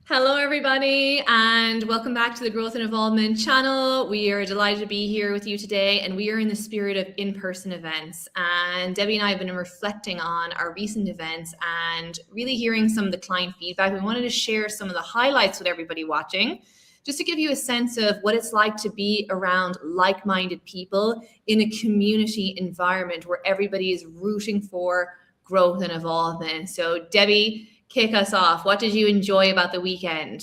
Hello, everybody, and welcome back to the Growth and Involvement channel. We are delighted to be here with you today, and we are in the spirit of in-person events. And Debbie and I have been reflecting on our recent events and really hearing some of the client feedback. We wanted to share some of the highlights with everybody watching, just to give you a sense of what it's like to be around like-minded people in a community environment where everybody is rooting for growth and involvement. So, Debbie, kick us off. What did you enjoy about the weekend?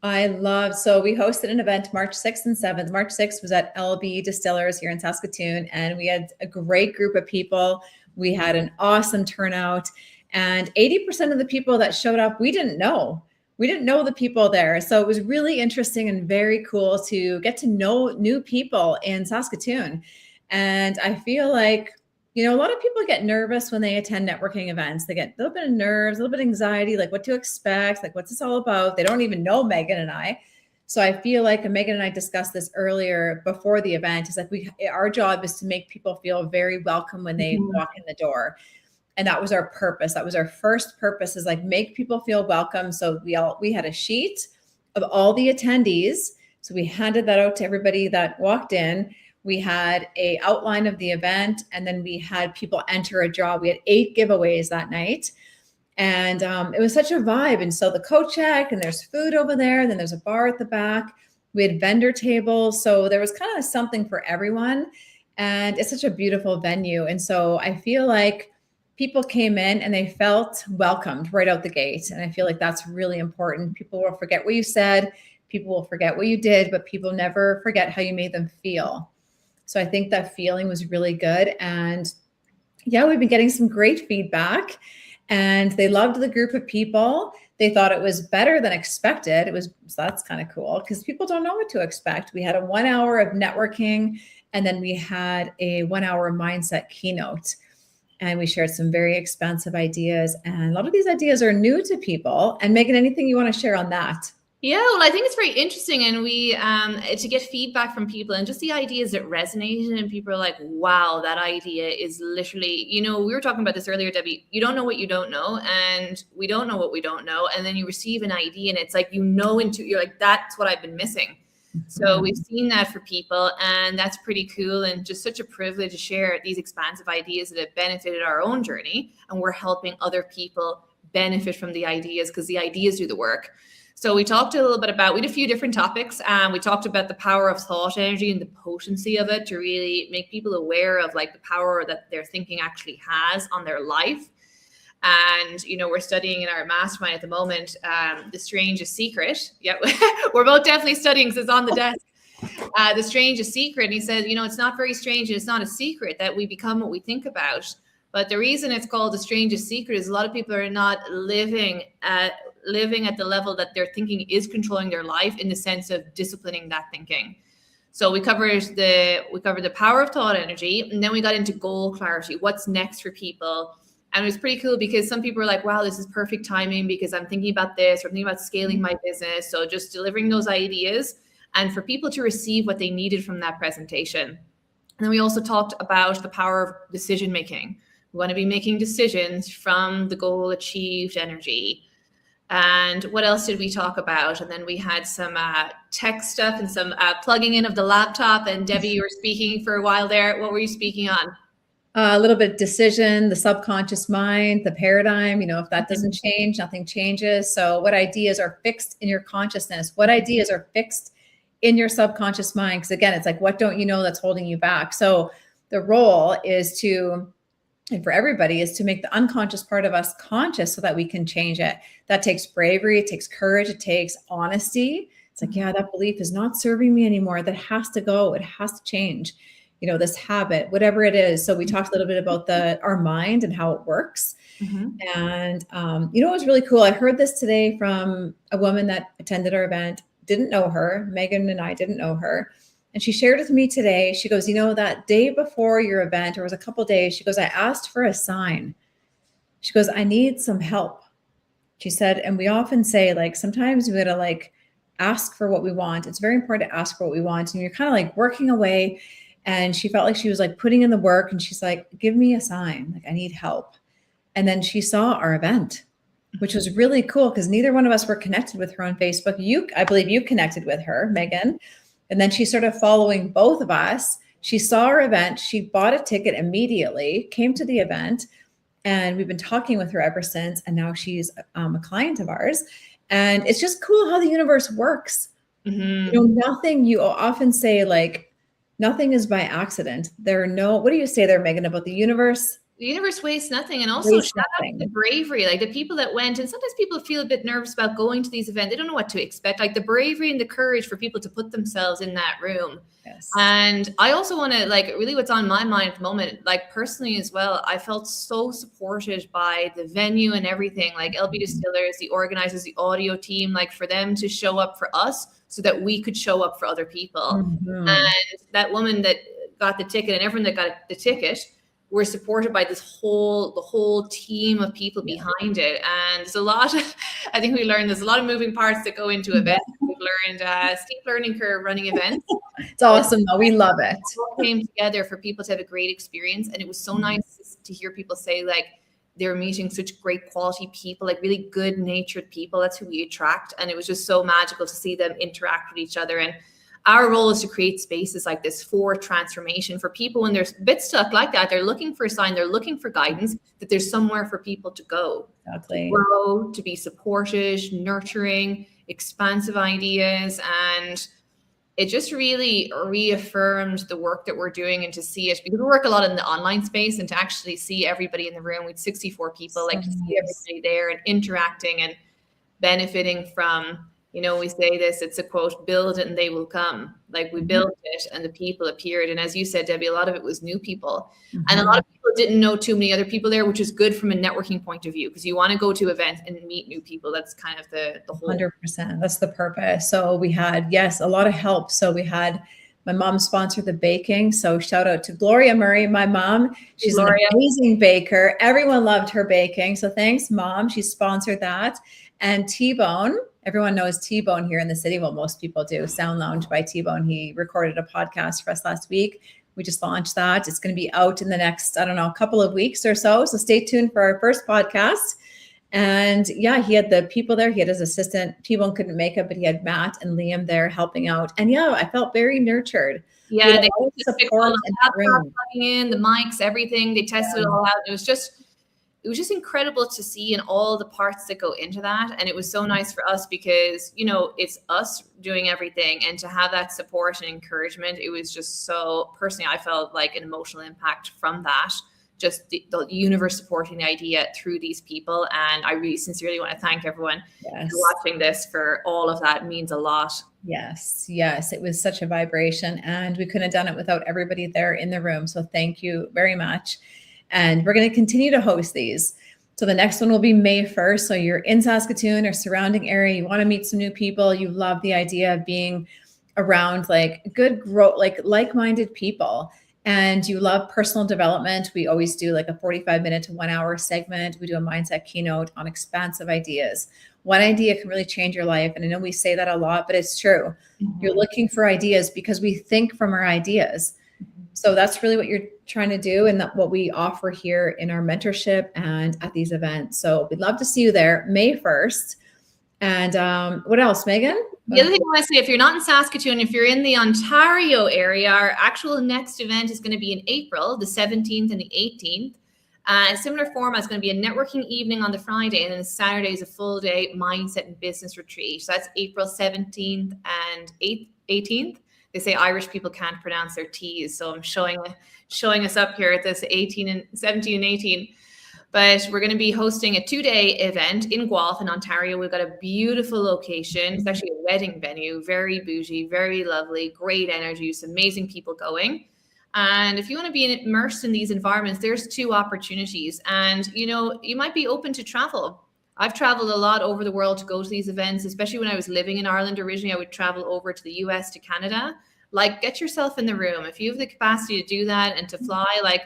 So we hosted an event March 6th and 7th. March 6th was at LB Distillers here in Saskatoon, and we had a great group of people. We had an awesome turnout, and 80% of the people that showed up, we didn't know. We didn't know the people there. So it was really interesting and very cool to get to know new people in Saskatoon. And I feel like a lot of people get nervous when they attend networking events. They get a little bit of nerves, a little bit of anxiety, like what to expect, like what's this all about? They don't even know Megan and I. So I feel like, and Megan and I discussed this earlier before the event, is like our job is to make people feel very welcome when they walk in the door. And that was our purpose. That was our first purpose, is like make people feel welcome. So we had a sheet of all the attendees. So we handed that out to everybody that walked in. We had a outline of the event, and then we had people enter a draw. We had 8 giveaways that night, and it was such a vibe. And so the coat check, and there's food over there, and then there's a bar at the back. We had vendor tables, so there was kind of something for everyone, and it's such a beautiful venue. And so I feel like people came in and they felt welcomed right out the gate, and I feel like that's really important. People will forget what you said, people will forget what you did, but people never forget how you made them feel. So I think that feeling was really good. And yeah, we've been getting some great feedback, and they loved the group of people. They thought it was better than expected. So that's kind of cool, because people don't know what to expect. We had a 1 hour of networking, and then we had a 1 hour mindset keynote, and we shared some very expansive ideas. And a lot of these ideas are new to people. And Megan, anything you want to share on that? Yeah, well, I think it's very interesting, and we to get feedback from people and just the ideas that resonated, and people are like, "Wow, that idea is literally." We were talking about this earlier, Debbie. You don't know what you don't know, and we don't know what we don't know, and then you receive an idea, and it's like you're like, "That's what I've been missing." So we've seen that for people, and that's pretty cool, and just such a privilege to share these expansive ideas that have benefited our own journey, and we're helping other people benefit from the ideas, because the ideas do the work. So we talked a little bit about, we had a few different topics. We talked about the power of thought energy and the potency of it, to really make people aware of like the power that their thinking actually has on their life. And, we're studying in our mastermind at the moment, The Strangest Secret. Yeah, we're both definitely studying because it's on the desk. The Strangest Secret. And he said, it's not very strange, and it's not a secret that we become what we think about. But the reason it's called The Strangest Secret is a lot of people are not living at the level that their thinking is controlling their life, in the sense of disciplining that thinking. So we covered the power of thought energy, and then we got into goal clarity. What's next for people? And it was pretty cool, because some people are like, wow, this is perfect timing, because I'm thinking about this, or I'm thinking about scaling my business. So just delivering those ideas, and for people to receive what they needed from that presentation. And then we also talked about the power of decision making. We want to be making decisions from the goal achieved energy. And what else did we talk about? And then we had some tech stuff and some plugging in of the laptop. And Debbie, you were speaking for a while there. What were you speaking on? A little bit decision, the subconscious mind, the paradigm. If that doesn't change, nothing changes. So what ideas are fixed in your consciousness? What ideas are fixed in your subconscious mind? Because again, it's like, what don't you know that's holding you back? So the role is and for everybody, is to make the unconscious part of us conscious, so that we can change it. That takes bravery, it takes courage, it takes honesty. It's like, yeah, that belief is not serving me anymore. That has to go. It has to change. This habit, whatever it is. So we talked a little bit about our mind and how it works. And it was really cool. I heard this today from a woman that attended our event. Didn't know her. Megan and I didn't know her. And she shared with me today, she goes, that day before your event, or it was a couple of days, she goes, I asked for a sign. She goes, I need some help. She said, and we often say, like, sometimes we gotta like ask for what we want. It's very important to ask for what we want. And you're kind of like working away. And she felt like she was like putting in the work, and she's like, give me a sign. Like, I need help. And then she saw our event. which was really cool because neither one of us were connected with her on Facebook. I believe you connected with her, Megan. And then she started following both of us. She saw our event. She bought a ticket immediately, came to the event, and we've been talking with her ever since. And now she's a client of ours. And it's just cool how the universe works. Mm-hmm. Nothing, you often say like, nothing is by accident. What do you say there, Megan, about the universe? The universe wastes nothing. And also shout out to the bravery, like the people that went. And sometimes people feel a bit nervous about going to these events. They don't know what to expect. Like the bravery and the courage for people to put themselves in that room. Yes. And I also want to really what's on my mind at the moment, like personally as well, I felt so supported by the venue and everything, like LB Distillers, the organizers, the audio team, like for them to show up for us so that we could show up for other people. Mm-hmm. And that woman that got the ticket and everyone that got the ticket were supported by the whole team of people behind it. And there's a lot, I think we learned there's a lot of moving parts that go into events. We've learned steep learning curve running events. It's awesome though. We love it. It all came together for people to have a great experience. And it was so nice to hear people say like they were meeting such great quality people, like really good natured people. That's who we attract. And it was just so magical to see them interact with each other. And our role is to create spaces like this for transformation for people when they're a bit stuck like that. They're looking for a sign, they're looking for guidance, that there's somewhere for people to go, exactly. To grow, to be supported, nurturing, expansive ideas. And it just really reaffirmed the work that we're doing, and to see it, because we work a lot in the online space, and to actually see everybody in the room with 64 people, like to see everybody there and interacting and benefiting from, we say this, it's a quote, build it and they will come. Like we built it and the people appeared. And as you said, Debbie, a lot of it was new people. Mm-hmm. And a lot of people didn't know too many other people there, which is good from a networking point of view, because you want to go to events and meet new people. That's kind of the whole. 100%. That's the purpose. So we had, a lot of help. So we had, my mom sponsored the baking. So shout out to Gloria Murray, my mom. She's an amazing baker. Everyone loved her baking. So thanks, Mom. She sponsored that. And T-Bone, everyone knows T-Bone here in the city. Well, most people do. Sound Lounge by T-Bone. He recorded a podcast for us last week. We just launched that. It's going to be out in the next, couple of weeks or so. So stay tuned for our first podcast. And he had the people there. He had his assistant. T-Bone couldn't make it, but he had Matt and Liam there helping out. And I felt very nurtured. Yeah, they support in the mics, everything. They tested it all out. It was just incredible to see in all the parts that go into that. And it was so nice for us because, it's us doing everything, and to have that support and encouragement, it was just so, personally, I felt like an emotional impact from that, just the universe supporting the idea through these people. And I really sincerely want to thank everyone for watching this, for all of that. It means a lot. Yes. It was such a vibration, and we couldn't have done it without everybody there in the room. So thank you very much. And we're going to continue to host these. So the next one will be May 1st. So you're in Saskatoon or surrounding area, you want to meet some new people, you love the idea of being around like good growth, like-minded people, and you love personal development. We always do like a 45-minute to 1 hour segment. We do a mindset keynote on expansive ideas. One idea can really change your life. And I know we say that a lot, but it's true. Mm-hmm. You're looking for ideas because we think from our ideas. So that's really what you're trying to do, and that what we offer here in our mentorship and at these events. So we'd love to see you there May 1st. And what else, Megan? The other thing I want to say, if you're not in Saskatoon, if you're in the Ontario area, our actual next event is going to be in April, the 17th and the 18th. Similar format is going to be a networking evening on the Friday, and then Saturday is a full day mindset and business retreat. So that's April 17th and 18th. They say Irish people can't pronounce their T's, so I'm showing us up here at this 17 and 18. But we're going to be hosting a 2-day event in Guelph in Ontario. We've got a beautiful location. It's actually a wedding venue, very bougie, very lovely, great energy, some amazing people going. And if you want to be immersed in these environments, there's 2 opportunities. And, you might be open to travel. I've traveled a lot over the world to go to these events, especially when I was living in Ireland originally. I would travel over to the US, to Canada. Like, get yourself in the room. If you have the capacity to do that and to fly,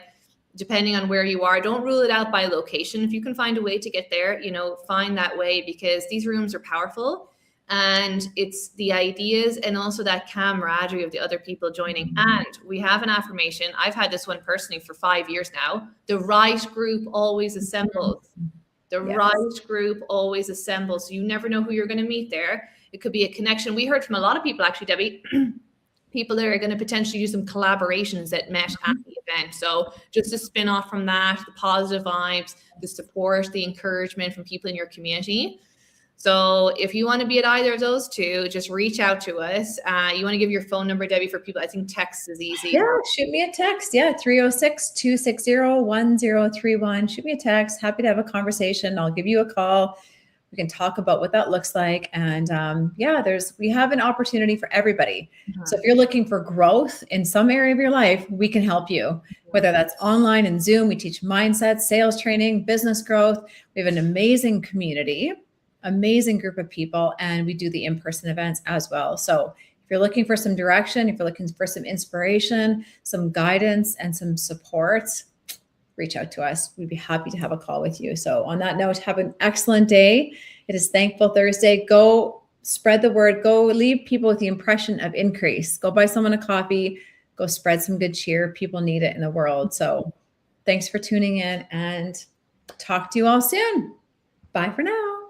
depending on where you are, don't rule it out by location. If you can find a way to get there, find that way, because these rooms are powerful. And it's the ideas and also that camaraderie of the other people joining. And we have an affirmation. I've had this one personally for 5 years now. The right group always assembles. The right group always assembles. So you never know who you're going to meet there. It could be a connection. We heard from a lot of people, actually, Debbie, people that are going to potentially do some collaborations that met at the event. So just to spin off from that, the positive vibes, the support, the encouragement from people in your community. So if you want to be at either of those two, just reach out to us. You want to give your phone number, Debbie, for people? I think text is easy. Yeah, shoot me a text. Yeah, 306-260-1031. Shoot me a text. Happy to have a conversation. I'll give you a call. We can talk about what that looks like. And we have an opportunity for everybody. So if you're looking for growth in some area of your life, we can help you, whether that's online and Zoom. We teach mindset, sales training, business growth. We have an amazing community, amazing group of people, and we do the in-person events as well. So if you're looking for some direction, if you're looking for some inspiration, some guidance, and some support, reach out to us. We'd be happy to have a call with you. So on that note, have an excellent day. It is Thankful Thursday. Go spread the word. Go leave people with the impression of increase. Go buy someone a coffee. Go spread some good cheer. People need it in the world. So thanks for tuning in, and talk to you all soon. Bye for now.